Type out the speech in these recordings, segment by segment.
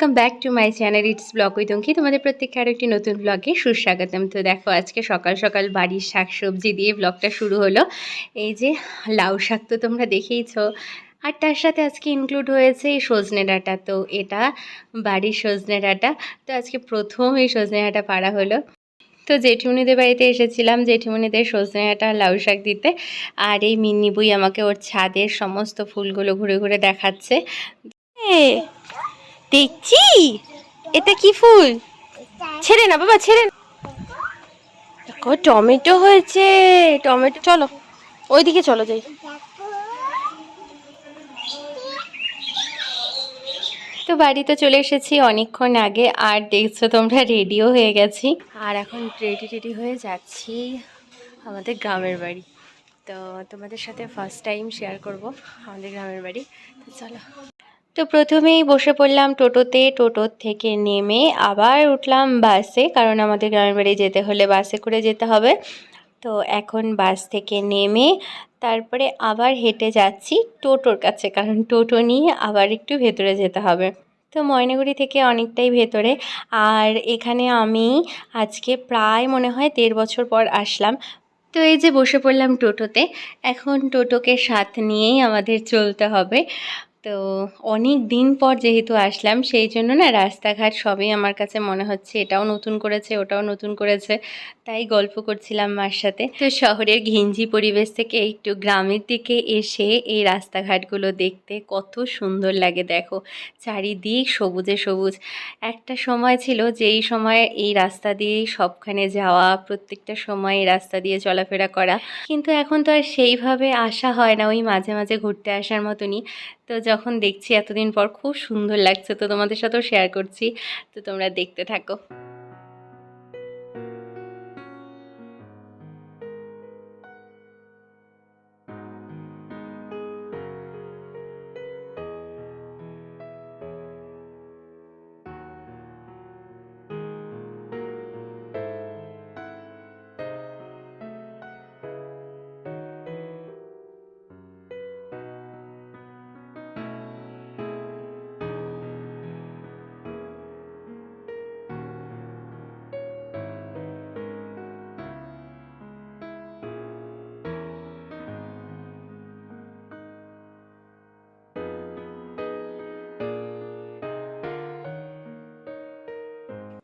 Welcome back to my channel it's blog with Anki. তোমাদের প্রত্যেককে আরও একটি নতুন ব্লগে সুস্বাগতম। তো দেখো আজকে সকাল সকাল বাড়ির শাকসবজি দিয়ে ব্লগটা শুরু হলো। এই যে লাউ শাক তো তোমরা দেখেইছো, আর তার সাথে আজকে ইনক্লুড হয়েছে এই সজনে ডাঁটা। তো এটা বাড়ির সজনে ডাঁটা। তো আজকে প্রথম এই সজনে ডাঁটা পাড়া হলো। তো জেঠিমুনিদের বাড়িতে এসেছিলাম জেঠিমুনিদের সজনে ডাঁটা লাউ শাক দিতে, আর এই মিন্নি বুই আমাকে ওর ছাদের সমস্ত ফুলগুলো ঘুরে ঘুরে দেখাচ্ছে। দেখছি এটা কি ফুল? ছেড়ে না বাবা, ছেড়ে না। দেখো টমেটো হয়েছে, টমেটো। চলো ওইদিকে চলো যাই। তো বাড়িতে চলে এসেছি অনেকক্ষণ আগে, আর দেখছো তোমরা রেডিও হয়ে গেছি, আর এখন রেডি হয়ে যাচ্ছি আমাদের গ্রামের বাড়ি। তো তোমাদের সাথে ফার্স্ট টাইম শেয়ার করব আমাদের গ্রামের বাড়ি। তো চলো। তো প্রথমেই বসে পড়লাম টোটোতে, টোটোর থেকে নেমে আবার উঠলাম বাসে, কারণ আমাদের গ্রামের বাড়ি যেতে হলে বাসে করে যেতে হবে। তো এখন বাস থেকে নেমে তারপরে আবার হেঁটে যাচ্ছি টোটোর কাছে, কারণ টোটো নিয়ে আবার একটু ভেতরে যেতে হবে। তো ময়নাগুড়ি থেকে অনেকটাই ভেতরে, আর এখানে আমি আজকে প্রায় মনে হয় 1.5 বছর পর আসলাম। তো এই যে বসে পড়লাম টোটোতে, এখন টোটোকে সাথে নিয়েই আমাদের চলতে হবে। তো অনেক দিন পর যেহেতু আসলাম, সেই জন্য না রাস্তাঘাট সবই আমার কাছে মনে হচ্ছে এটাও নতুন করেছে ওটাও নতুন করেছে, তাই গল্প করছিলাম মার সাথে। তো শহরের ঘিঞ্জি পরিবেশ থেকে একটু গ্রামের দিকে এসে এই রাস্তাঘাটগুলো দেখতে কত সুন্দর লাগে। দেখো চারিদিক সবুজে সবুজ। একটা সময় ছিল যেই সময় এই রাস্তা দিয়েই সবখানে যাওয়া, প্রত্যেকটা সময় এই রাস্তা দিয়ে চলাফেরা করা, কিন্তু এখন তো আর সেইভাবে আসা হয় না, ওই মাঝে মাঝে ঘুরতে আসার মতনই। তো যখন দেখছি এতদিন পর খুব সুন্দর লাগছে, তো তোমাদের সাথেও শেয়ার করছি। তো তোমরা দেখতে থাকো।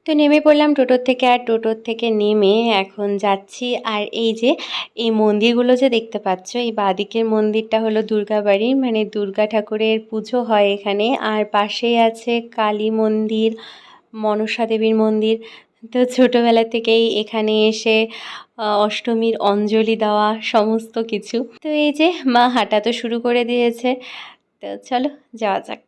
তো নেমে পড়লাম টোটোর থেকে, আর টোটোর থেকে নেমে এখন যাচ্ছি। আর এই যে এই মন্দিরগুলো যে দেখতে পাচ্ছ, এই বাঁদিকের মন্দিরটা হলো দুর্গাবাড়ি, মানে দুর্গা ঠাকুরের পুজো হয় এখানে। আর পাশেই আছে কালী মন্দির, মনসা দেবীর মন্দির। তো ছোটোবেলা থেকেই এখানে এসে অষ্টমীর অঞ্জলি দেওয়া সমস্ত কিছু। তো এই যে মা হাঁটা তো শুরু করে দিয়েছে, তো চলো যাওয়া যাক।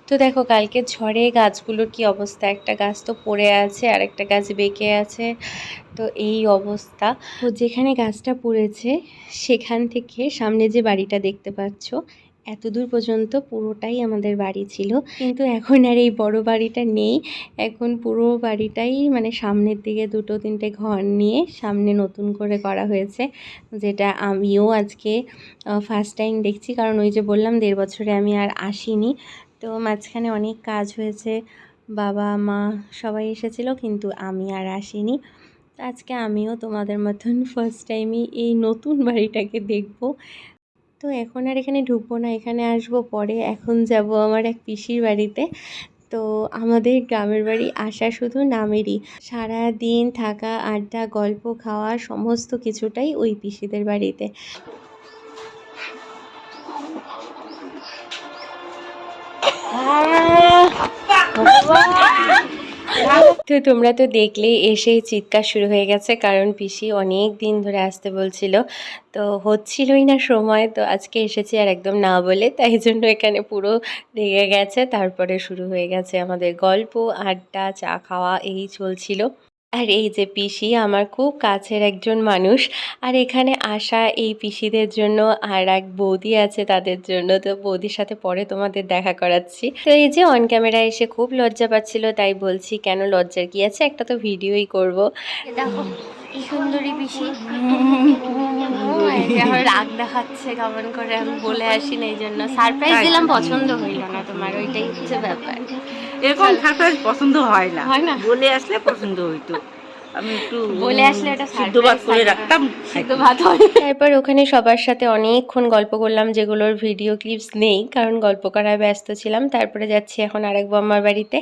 তো দেখো কালকে ঝড়ে গাছগুলোর কি অবস্থা, একটা গাছ তো পড়ে আছে আর একটা গাছ বেঁকে আছে। তো এই অবস্থা। তো যেখানে গাছটা পড়েছে সেখান থেকে সামনে যে বাড়িটা দেখতে পাচ্ছ, এত দূর পর্যন্ত পুরোটাই আমাদের বাড়ি ছিল, কিন্তু এখন আর এই বড় বাড়িটা নেই। এখন পুরো বাড়িটাই মানে সামনের দিকে 2-3টে ঘর নিয়ে সামনে নতুন করে করা হয়েছে, যেটা আমিও আজকে ফার্স্ট টাইম দেখছি। কারণ ওই যে বললাম 1.5 বছরে আমি আর আসিনি, তো মাঝখানে অনেক কাজ হয়েছে, বাবা মা সবাই এসেছিল, কিন্তু আমি আর আসিনি। তো আজকে আমিও তোমাদের মতন ফার্স্ট টাইমই এই নতুন বাড়িটাকে দেখব। তো এখন আর এখানে ঢুকবো না, এখানে আসবো পরে। এখন যাব আমার এক পিসির বাড়িতে। তো আমাদের গ্রামের বাড়ি আসা শুধু নামেরই, সারা দিন থাকা, আড্ডা, গল্প, খাওয়া সমস্ত কিছুটাই ওই পিসিদের বাড়িতে। তো তোমরা তো দেখলেই এসেই চিৎকার শুরু হয়ে গেছে, কারণ পিসি অনেক দিন ধরে আসতে বলছিল, তো হচ্ছিলই না সময়। তো আজকে এসেছি আর একদম না বলে, তাই জন্য এখানে পুরো রেগে গেছে। তারপরে শুরু হয়ে গেছে আমাদের গল্প, আড্ডা, চা খাওয়া এই চলছিল। আর এই যে পিসি আমার খুব কাছের একজন মানুষ, আর এখানে আসা এই পিসিদের জন্য, আর এক বৌদি আছে তাদের জন্য। তো বৌদির সাথে পরে তোমাদের দেখা করাচ্ছি। তো এই যে অন ক্যামেরা এসে খুব লজ্জা পাচ্ছিল, তাই বলছি কেন লজ্জার কি আছে, একটা তো ভিডিওই করব। দেখো কি সুন্দরী পিসি, আমার রাগ দেখাচ্ছে কেমন করে, আমি বলে আসি না, এই জন্য সারপ্রাইজ দিলাম, পছন্দ হইল না তোমার, ওইটাই হচ্ছে ব্যাপার। এরকম সারপ্রাইজ পছন্দ হয় না, বলে আসলে পছন্দ হইতো। আমি একটু বলে আসলে এটা সিদ্ধ ভাত করে রাখতাম, সিদ্ধ ভাত হয়। তারপর ওখানে সবার সাথে অনেকক্ষণ গল্প করলাম, যেগুলোর ভিডিও ক্লিপস নেই কারণ গল্প করায় ব্যস্ত ছিলাম। তারপরে যাচ্ছি এখন আরেক বম্মার বাড়িতে,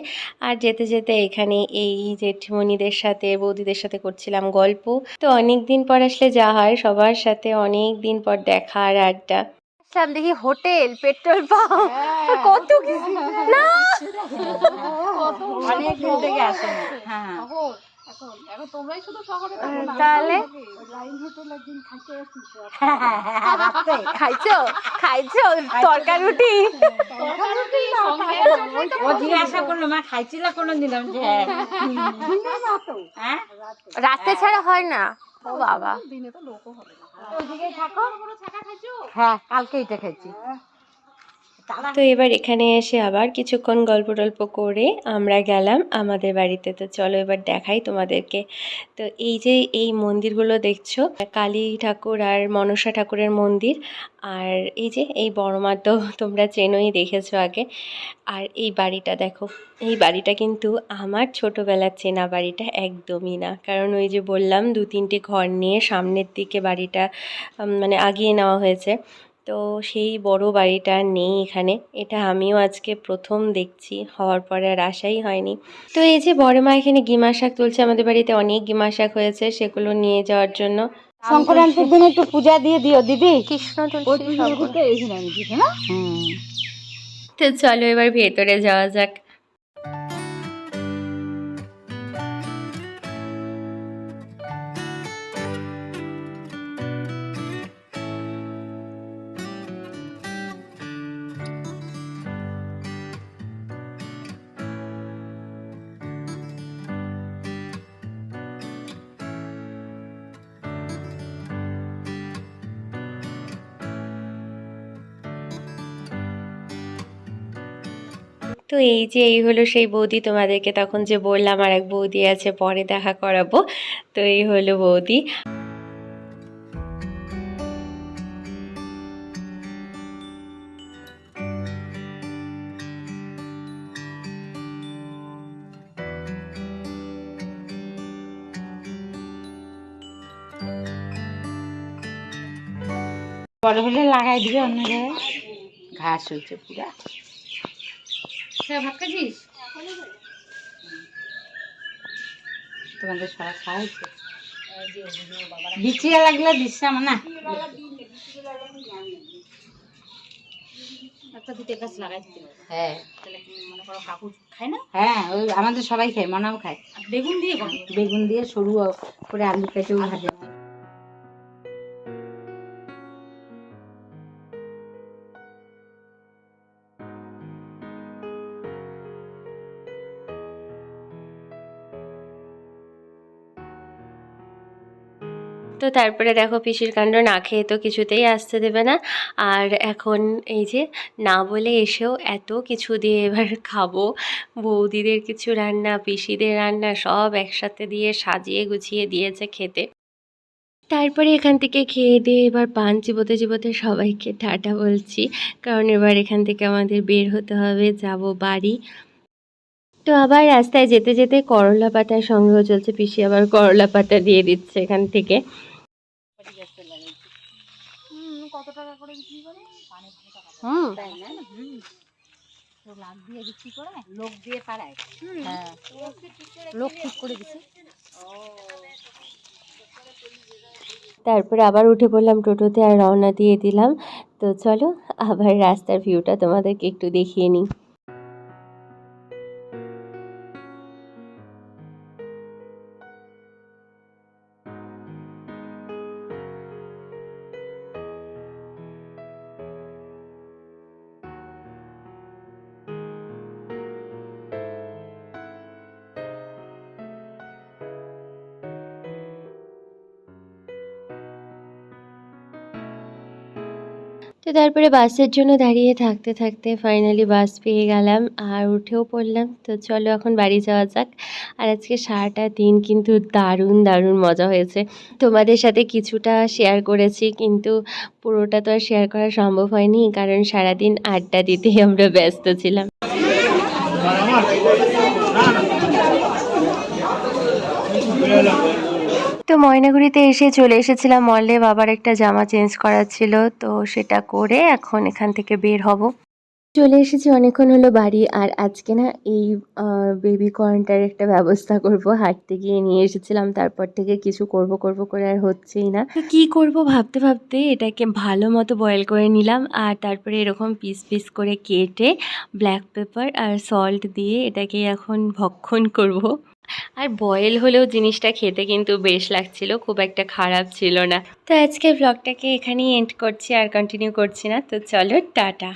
আর যেতে যেতে এখানে এই জেঠিমণিদের সাথে, বৌদিদের সাথে করছিলাম গল্প। তো অনেক দিন পর আসলে যা হয়, সবার সাথে অনেক দিন পর দেখা আর আড্ডা। দেখি হোটেল, পেট্রোল পাম্প, কত কিছু না, অনেক দূর থেকে আসে না। হ্যাঁ তাহলে খাইছো খাইছো তরকা রুটি, ও জিজ্ঞাসা করলো মা খাইছিল কোনোদিন, হ্যাঁ রাতে ছাড়া হয় না। ও বাবা, হ্যাঁ কালকে এটা খাইছি। তো এবার এখানে এসে আবার কিছুক্ষণ গল্প টল্প করে আমরা গেলাম আমাদের বাড়িতে। তো চলো এবার দেখাই তোমাদেরকে। তো এই যে এই মন্দিরগুলো দেখছো, কালী ঠাকুর আর মনসা ঠাকুরের মন্দির। আর এই যে এই বড় মা তো তোমরা চেনোই, দেখেছো আগে। আর এই বাড়িটা দেখো, এই বাড়িটা কিন্তু আমার ছোটোবেলার চেনা বাড়িটা একদমই না, কারণ ওই যে বললাম 2-3টে ঘর নিয়ে সামনের দিকে বাড়িটা মানে আগিয়ে নেওয়া হয়েছে। তো সেই বড় বাড়িটা নেই এখানে, এটা আমিও আজকে প্রথম দেখছি, হওয়ার পরে আর আশাই হয়নি। তো এই যে বড় মা এখানে গিমা শাক তুলছে, আমাদের বাড়িতে অনেক গিমা শাক হয়েছে, সেগুলো নিয়ে যাওয়ার জন্য। সংক্রান্তির দিন একটু পূজা দিয়ে দিও দিদি। কৃষ্ণ তুলসী না তো চলো এবার ভেতরে যাওয়া যাক। তো এই যে এই হলো সেই বৌদি, তোমাদেরকে তখন যে বললাম আর এক বৌদি আছে পরে দেখা করাবো। তো এই হলো বৌদি। বড় হলে লাগাই দিবে অন্য জায়গায়, ঘাস হয়েছে পুরা। ভাত খাচ্ছিস? তোমাদের সবাই খাওয়াইছে, বিচিয়া লাগলে দিচ্ছাম না। হ্যাঁ হ্যাঁ ওই আমাদের সবাই খায়, মনাও খায়। বেগুন দিয়ে, বেগুন দিয়ে সরু করে আলু কেটেও ভাজে। তো তারপরে দেখো পিসির কাণ্ড, না খেয়ে তো কিছুতেই আসতে দেবে না। আর এখন এই যে না বলে এসেও এত কিছু দিয়ে এবার খাবো, বৌদিদের কিছু রান্না, পিসিদের রান্না সব একসাথে দিয়ে সাজিয়ে গুছিয়ে দিয়েছে খেতে। তারপরে এখান থেকে খেয়ে দিয়ে এবার পান চিবোতে চিবোতে সবাইকে টাটা বলছি, কারণ এবার এখান থেকে আমাদের বের হতে হবে, যাব বাড়ি। তো আবার রাস্তায় যেতে যেতে করলা পাতার সংগ্রহ চলছে, পিসি আবার করলা পাতা দিয়ে দিচ্ছে এখান থেকে। কত টাকা করে বিক্রি করে? লাখ দিয়ে বিক্রি করে, লোক দিয়ে পাড়ায়। হ্যাঁ লোক ঠিক করে দিছে। তারপরে আবার উঠে পড়লাম টোটোতে আর রওনা দিয়ে দিলাম। তো চলো আবার রাস্তার ভিউটা তোমাদেরকে একটু দেখিয়ে নিই। তারপরে বাসের জন্য দাঁড়িয়ে থাকতে থাকতে ফাইনালি বাস পেয়ে গেলাম আর উঠেও পড়লাম। তো চলো এখন বাড়ি যাওয়া যাক। আর আজকে সারাটা দিন কিন্তু দারুণ দারুণ মজা হয়েছে। তোমাদের সাথে কিছুটা শেয়ার করেছি, কিন্তু পুরোটা তো আর শেয়ার করা সম্ভব হয়নি, কারণ সারাদিন আড্ডা দিতেই আমরা ব্যস্ত ছিলাম। তো ময়নাগুড়িতে এসে চলে এসেছিলাম মলে, বাবার একটা জামা চেঞ্জ করার ছিল, তো সেটা করে এখন এখান থেকে বের হব। চলে এসেছি অনেকক্ষণ হলো বাড়ি। আর আজকে না এই বেবি কর্নটার একটা ব্যবস্থা করব, হাঁটতে গিয়ে নিয়ে এসেছিলাম, তারপর থেকে কিছু করব করব করে আর হচ্ছেই না। তো কী করব ভাবতে ভাবতে এটাকে ভালো মতো বয়েল করে নিলাম, আর তারপরে এরকম পিস পিস করে কেটে ব্ল্যাক পেপার আর সল্ট দিয়ে এটাকে এখন ভক্ষণ করব। আর বয়েল হলেও জিনিসটা খেতে কিন্তু বেশ লাগছিল, খুব একটা খারাপ ছিল না। তো আজকে ব্লগটাকে এখানেই এন্ড করছি, আর কন্টিনিউ করছি না। তো চলো টাটা।